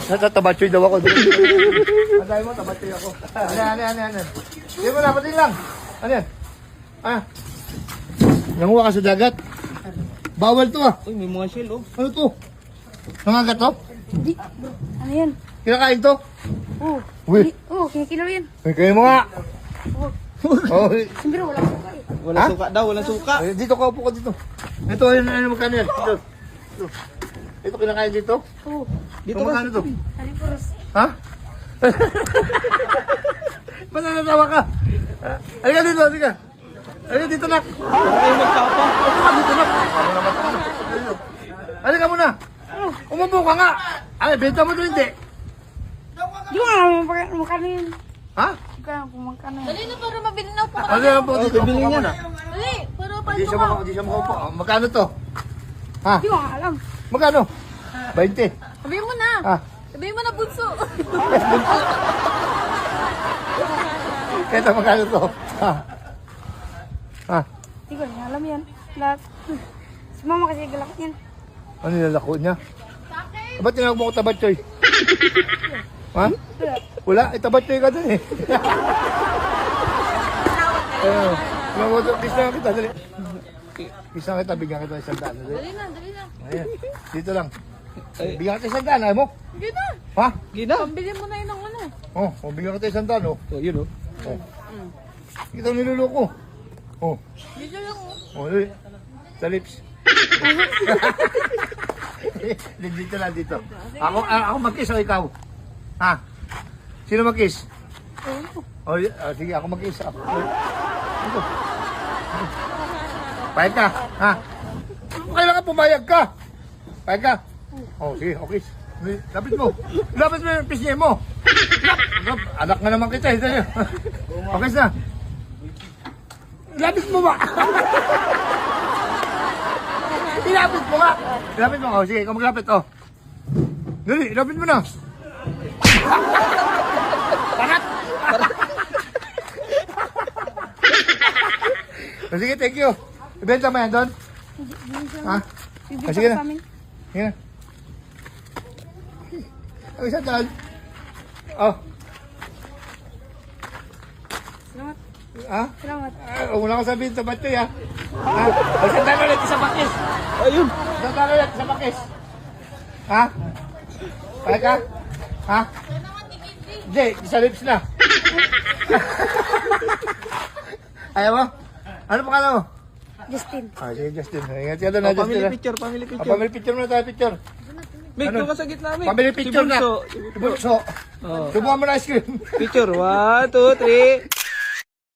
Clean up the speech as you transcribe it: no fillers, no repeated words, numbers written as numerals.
Natatabatsoy daw ako. Ang dami mo, tabatsoy ako. Ano. Hindi mo na, pati lang. Ano yan? Nanguha ka sa dagat. Bawal to ah. Uy, may mga shell oh. Ano to? Nangagat to? Hindi. Ano yan? Kinakain to? Oo. Uy. Oo, kinikilo yan. Ay, kayo mo nga. Oo. Oh, Siyempre wala ko kayo. Walang suka daw, walang suka. dito ka, upo ka dito. Ito, ano magkano yan? Ito. Ito kinakain dito? Oo. Dito Ito, magkano to? Halipuros. Ha? Ba't natatawa ka? Halika dito, halika. Halika dito, nak. Ay, magkapa. Upo ka dito, nak. Ano naman ito? Halika muna. Umupo ka nga. Ay, benta mo doon, hindi. Di ko nga magkano yun. Ha? Magkano yun. Dali na para mabili na po. Ano yan po? Dito, bibili upo ka niya. muna. Dali, para Hindi siya maka, hindi siya makaupo. Magkano to? Ha? Di ko nga alam. Magkano? 20. Sabihin mo na. Ha? Sabihin mo na, bunso. Kaya magkano to? Ha? Ha? Di ko nga alam yan. Lahat. Si mama kasi galak yan. Ano nilalako niya? Ba't tinawag mo ko tabatsoy? Ha? Wala, itabatsoy ka dun eh. Kiss na kita, dali. Kiss na kita, bigyan kita isang daan. Dali na. Ayan, dito lang. Bigyan kita isang daan, ayaw mo? Hindi na. Ha? Gina. Pambili mo na yun ng ano. Bigyan kita isang daan, oh. So, yun oh. Ito niluloko. Dito lang. Eh. Sa lips. Dito lang, dito. Ako mag-kiss o ikaw? Ha? Sino mag-kiss? Sige, ako mag-kiss. Ito. Payag ka, ha? Kailangan pumayag ka. Payag ka. Sige, okay. Lapit mo. Lapit mo yung pisngi mo. Anak nga naman kita. Okay na. Lapit mo ba? Ilapit mo nga. Ilapit mo. Sige, ikaw maglapit. Dali, ilapit mo na. Parat! Sige, thank you. Ibenta mo yan doon? Ha? Sige na. Sige na. Ang isa doon. Salamat. Ha? Salamat. Huwag mo na ako sabihin sa bato ya. Ha? Isang daan ulit sa bakis. Ayun. Isang daan ulit sa bakis. Ha? Kaya ka? Ha? Hindi, sa lips na. Ayaw mo? Ano pa ka mo? Justin. Sige Justin. Ingat ka doon na Justin. Family picture, family picture. Family picture muna tayo, picture. Mick, Ano? doon ka sa gitna, Mick. Family picture Si na. Bunso. Si Bunso. Oh. Subuhan mo na ice cream. Picture, 1, 2, 3.